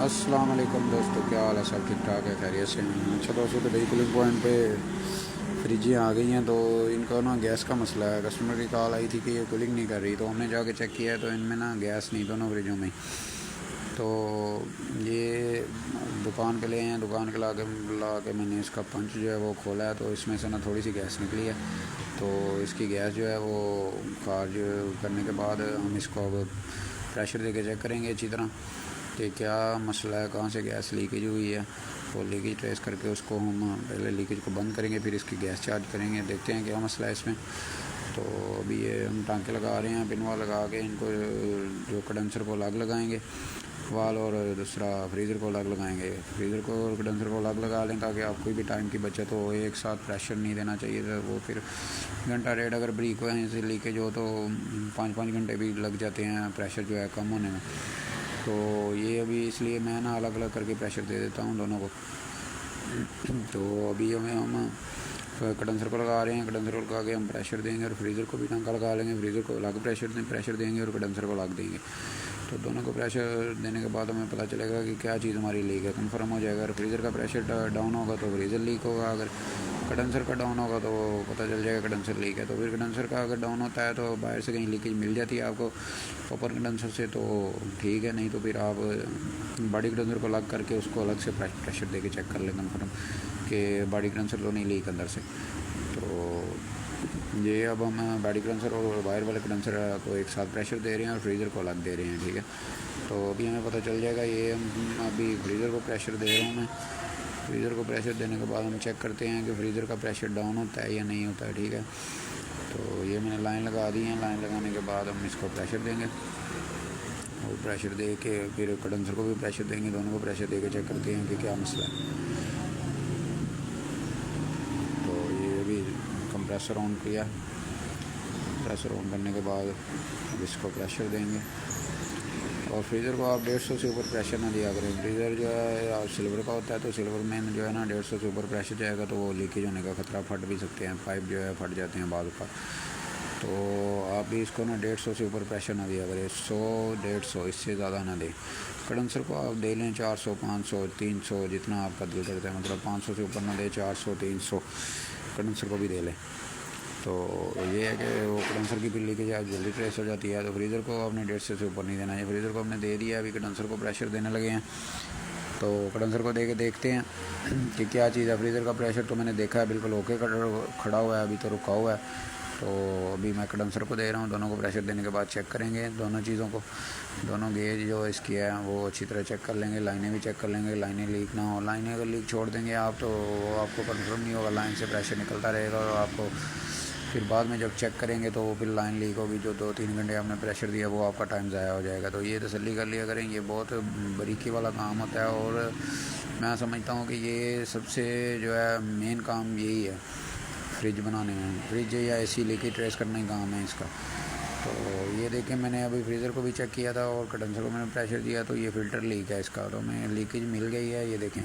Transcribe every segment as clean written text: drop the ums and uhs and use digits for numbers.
السلام علیکم دوستو، کیا حال ہے؟ سب ٹھیک ٹھاک ہے، خیریت سے ہیں؟ اچھا دوستو، تو بھائی کولنگ پوائنٹ پہ فریجیں آ گئی ہیں، تو ان کا نا گیس کا مسئلہ ہے۔ کسٹمر کی کال آئی تھی کہ یہ کولنگ نہیں کر رہی، تو ہم نے جا کے چیک کیا ہے تو ان میں نا گیس نہیں، دونوں فریجوں میں۔ تو یہ دکان پہ لے ہیں، دکان کے لا کے میں نے اس کا پنچ جو ہے وہ کھولا ہے، تو اس میں سے نا تھوڑی سی گیس نکلی ہے۔ تو اس کی گیس جو ہے وہ خارج کرنے کے بعد ہم اس کو اب پریشر دے کے چیک کریں گے اچھی طرح کہ کیا مسئلہ ہے، کہاں سے گیس لیکیج ہوئی ہے۔ وہ لیکیج ٹریس کر کے اس کو ہم پہلے لیکیج کو بند کریں گے، پھر اس کی گیس چارج کریں گے، دیکھتے ہیں کیا مسئلہ ہے اس میں۔ تو ابھی یہ ہم ٹانکے لگا رہے ہیں، پنوا لگا کے ان کو جو کنڈنسر کو الگ لگائیں گے وال، اور دوسرا فریزر کو الگ لگائیں گے۔ فریزر کو اور کنڈنسر کو الگ لگا لیں تاکہ آپ کوئی بھی ٹائم کی بچت ہو۔ ایک ساتھ پریشر نہیں دینا چاہیے تھا، وہ پھر گھنٹہ ڈیڑھ اگر بریک ہو سے لیکیج ہو تو 5 گھنٹے بھی لگ جاتے ہیں پریشر جو ہے کم ہونے میں۔ تو یہ ابھی اس لیے میں نا الگ الگ کر کے پریشر دے دیتا ہوں دونوں کو۔ تو ابھی ہم کنڈنسر کو لگا رہے ہیں، کنڈنسر کو لگا کے ہم پریشر دیں گے، اور فریزر کو بھی ٹانکا لگا لیں گے، فریزر کو الگ پریشر دیں گے اور کنڈنسر کو الگ دیں گے۔ تو دونوں کو پریشر دینے کے بعد ہمیں پتہ چلے گا کہ کیا چیز ہماری لیک ہے، کنفرم ہو جائے گا۔ اگر فریزر کا پریشر ڈاؤن ہوگا تو فریزر لیک ہوگا، اگر کنڈنسر کا ڈاؤن ہوگا تو پتہ چل جائے گا کنڈنسر لیک ہے۔ تو پھر کنڈنسر کا اگر ڈاؤن ہوتا ہے تو باہر سے کہیں لیکیج مل جاتی ہے آپ کو اوپر کنڈنسر سے تو ٹھیک ہے، نہیں تو پھر آپ باڈی کنڈنسر کو الگ کر کے اس کو الگ سے پریشر دے کے چیک کر لیں کنفرم کہ باڈی کنڈنسر تو نہیں لیک اندر سے۔ تو یہ اب ہم باڈی کنڈنسر اور باہر والے کنڈنسر کو ایک ساتھ پریشر دے رہے ہیں اور فریزر کو الگ دے رہے ہیں، ٹھیک ہے۔ تو ابھی ہمیں پتہ چل جائے گا، یہ ہم ابھی فریزر کو پریشر دے رہا ہوں میں۔ فریزر کو پریشر دینے کے بعد ہم چیک کرتے ہیں کہ فریزر کا پریشر ڈاؤن ہوتا ہے یا نہیں ہوتا ہے، ٹھیک ہے۔ تو یہ میں نے لائن لگا دی ہے، لائن لگانے کے بعد ہم اس کو پریشر دیں گے، اور پریشر دے کے پھر کنڈنسر کو بھی پریشر دیں گے، دونوں کو پریشر دے کے چیک کرتے ہیں کہ کیا مسئلہ ہے۔ تو یہ ابھی کمپریسر آن کیا، کمپریسر آن کرنے کے بعد اب اس کو پریشر دیں گے۔ اور فریزر کو آپ 150 سے اوپر پریشر نہ دیا کریں۔ فریزر جو ہے سلور کا ہوتا ہے، تو سلور میں جو ہے نا 150 سے اوپر پریشر جائے گا تو وہ لیکیج ہونے کا خطرہ، پھٹ بھی سکتے ہیں، پائپ جو ہے پھٹ جاتے ہیں بعض اوپر۔ تو آپ بھی اس کو نا 150 سے اوپر پریشر نہ دیا کریں، 100 150 اس سے زیادہ نہ دیں۔ کنڈنسر کو آپ دے لیں 400 500 300 جتنا آپ کا دل کرتا ہے، مطلب 500 سے اوپر نہ دیں، 400 300 کنڈنسر کو بھی دے لیں۔ تو یہ ہے کہ وہ کنڈنسر کی بھی لیکیج جلدی ٹریس ہو جاتی ہے۔ تو فریزر کو آپ نے 150 سے اوپر نہیں دینا ہے، فریزر کو ہم نے دے دیا، ابھی کنڈنسر کو پریشر دینے لگے ہیں۔ تو کنڈنسر کو دے کے دیکھتے ہیں کہ کیا چیز ہے۔ فریزر کا پریشر تو میں نے دیکھا ہے بالکل اوکے کھڑا ہوا ہے، ابھی تو رکا ہوا ہے۔ تو ابھی میں کنڈنسر کو دے رہا ہوں، دونوں کو پریشر دینے کے بعد چیک کریں گے دونوں چیزوں کو، دونوں گیج جو اس کی ہے وہ اچھی طرح چیک کر لیں گے، لائنیں بھی چیک کر لیں گے، لائنیں لیک نہ ہو۔ لائنیں اگر لیک چھوڑ دیں گے آپ تو آپ کو کنفرم نہیں ہوگا، لائن سے پریشر نکلتا رہے گا، اور آپ کو پھر بعد میں جب چیک کریں گے تو وہ پھر لائن لیک ہوگی، جو 2-3 گھنٹے ہم نے پریشر دیا وہ آپ کا ٹائم ضائع ہو جائے گا۔ تو یہ تسلی کر لیا کریں، یہ بہت باریکی والا کام ہوتا ہے، اور میں سمجھتا ہوں کہ یہ سب سے جو ہے مین کام یہی ہے فریج بنانے میں، فریج یا اے سی لیکیج ٹریس کرنا ہی کام ہے اس کا۔ تو یہ دیکھیں، میں نے ابھی فریزر کو بھی چیک کیا تھا اور کنڈنسر کو میں نے پریشر دیا، تو یہ فلٹر لیک ہے اس کا، تو میں لیکیج مل گئی ہے۔ یہ دیکھیں،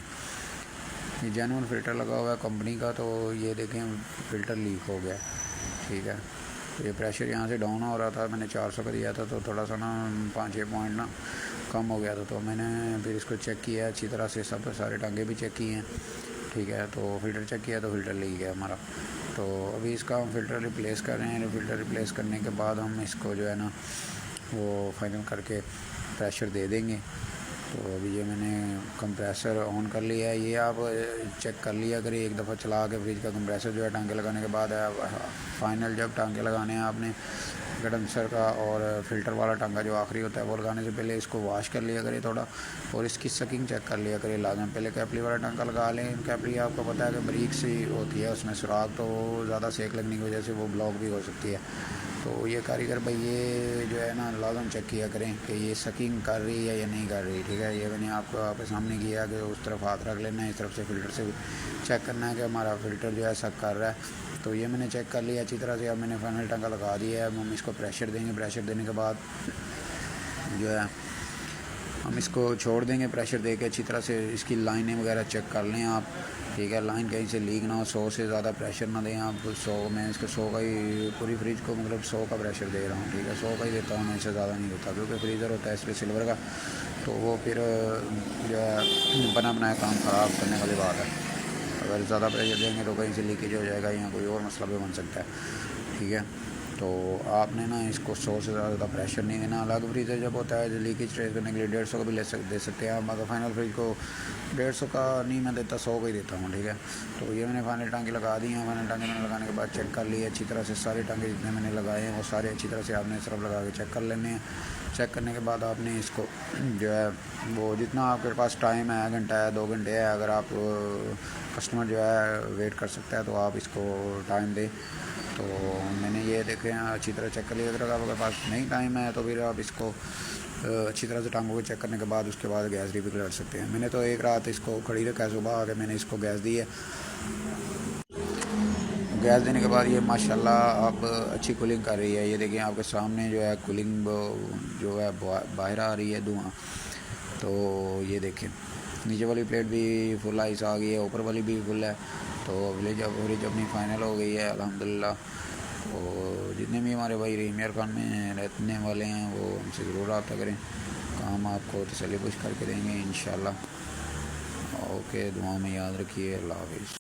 یہ جینوئن فلٹر لگا ہوا ہے کمپنی کا، تو یہ دیکھیں فلٹر لیک ہو گیا، ٹھیک ہے۔ تو یہ پریشر یہاں سے ڈاؤن ہو رہا تھا، میں نے 400 کا دیا تھا، تو تھوڑا سا نا 5-6 پوائنٹ نا کم ہو گیا تھا۔ تو میں نے پھر اس کو چیک کیا اچھی طرح سے، سارے ٹانکے بھی چیک کیے ہیں، ٹھیک ہے۔ تو فلٹر چیک کیا تو فلٹر لیک ہے ہمارا۔ تو ابھی اس کا ہم فلٹر ریپلیس کر رہے ہیں، فلٹر ریپلیس کرنے کے بعد ہم اس کو جو ہے نا وہ فائنل کر کے پریشر دے دیں گے۔ تو ابھی یہ میں نے کمپریسر آن کر لیا ہے، یہ آپ چیک کر لیا کریں ایک دفعہ چلا کے فریج کا کمپریسر جو ہے ٹانکے لگانے کے بعد ہے۔ فائنل جب ٹانکے لگانے ہیں آپ نے کنڈنسر کا اور فلٹر والا ٹانکا جو آخری ہوتا ہے وہ لگانے سے پہلے اس کو واش کر لیا کرے تھوڑا، اور اس کی سکنگ چیک کر لیا کرے لازم۔ پہلے کیپلی والا ٹانکا لگا لیں، کیپلی آپ کو پتہ ہے کہ بریک سی ہوتی ہے اس میں سراغ، تو وہ زیادہ سیک لگنے کی وجہ سے وہ بلاک بھی ہو سکتی ہے۔ تو یہ کاریگر بھائی یہ جو ہے نا لازم چیک کیا کریں کہ یہ سکنگ کر رہی ہے یا نہیں کر رہی، ٹھیک ہے۔ یہ میں نے آپ کو آپ کے سامنے کیا کہ اس طرف ہاتھ رکھ لینا ہے، اس طرف سے فلٹر سے چیک کرنا ہے کہ ہمارا فلٹر جو ہے سک کر رہا ہے۔ تو یہ میں نے چیک کر لیا اچھی طرح سے، اب میں نے فائنل ٹانکا لگا دیا ہے، اب ہم اس کو پریشر دیں گے۔ پریشر دینے کے بعد جو ہے ہم ہم اس کو چھوڑ دیں گے پریشر دے کے اچھی طرح سے. اس کی لائنیں وغیرہ چیک کر لیں آپ, ٹھیک ہے, لائن کہیں سے لیک نہ ہو. 100 سے زیادہ پریشر نہ دیں آپ. 100 میں اس کے 100 کا ہی پوری فریج کو مطلب 100 کا پریشر دے رہا ہوں, ٹھیک ہے, 100 کا ہی دیتا ہوں میں, اس سے زیادہ نہیں دیتا کیونکہ فریزر ہوتا ہے اس پہ سلور کا, تو وہ پھر جو ہے بنا بنایا کام خراب کرنے والی بات ہے. اگر زیادہ پریشر دیں گے تو کہیں سے لیکیج ہو جائے گا یا کوئی اور مسئلہ بھی بن سکتا ہے, ٹھیک ہے. تو آپ نے نا اس کو 100 سے زیادہ پریشر نہیں دینا. الگ فریزر جب ہوتا ہے لیکیج ٹریس کرنے کے لیے 150 کا بھی دے سکتے ہیں آپ, مگر فائنل فریج کو 150 کا نہیں میں دیتا, 100 کا ہی دیتا ہوں, ٹھیک ہے. تو یہ میں نے فائنل ٹانکی لگا دی ہیں. فائنل ٹانکی میں نے لگانے کے بعد چیک کر لی اچھی طرح سے. سارے ٹانکے جتنے میں نے لگائے ہیں وہ سارے اچھی طرح سے آپ نے صرف لگا کے چیک کر لینے ہیں. چیک کرنے کے بعد آپ نے اس کو جو ہے وہ جتنا آپ کے پاس ٹائم ہے, گھنٹہ ہے, 2 گھنٹے ہے, اگر آپ کسٹمر جو ہے ویٹ کر سکتا ہے تو آپ اس کو ٹائم دیں. تو میں نے یہ دیکھے ہیں اچھی طرح چیک کر لیا. اگر آپ کے پاس نہیں ٹائم ہے تو پھر آپ اس کو اچھی طرح سے ٹانگوں کو چیک کرنے کے بعد اس کے بعد گیس ریفل کر سکتے ہیں. میں نے تو ایک رات اس کو کھڑی رکھا ہے, صبح آ کے میں نے اس کو گیس دی ہے. گیس دینے کے بعد یہ ماشاءاللہ اب اچھی کولنگ کر رہی ہے. یہ دیکھیں آپ کے سامنے جو ہے کولنگ جو ہے باہر آ رہی ہے دھواں. تو یہ دیکھیں نیچے والی پلیٹ بھی فل آئس آ گئی ہے, اوپر والی بھی فل ہے. تو فریج اپنی فائنل ہو گئی ہے الحمدللہ. تو جتنے بھی ہمارے بھائی ریمیئر خان میں رہنے والے ہیں وہ ہم سے ضرور رابطہ کریں, کام آپ کو تسلی پوش کر کے دیں گے انشاءاللہ. اوکے, دعاؤں میں یاد رکھیے. اللہ حافظ.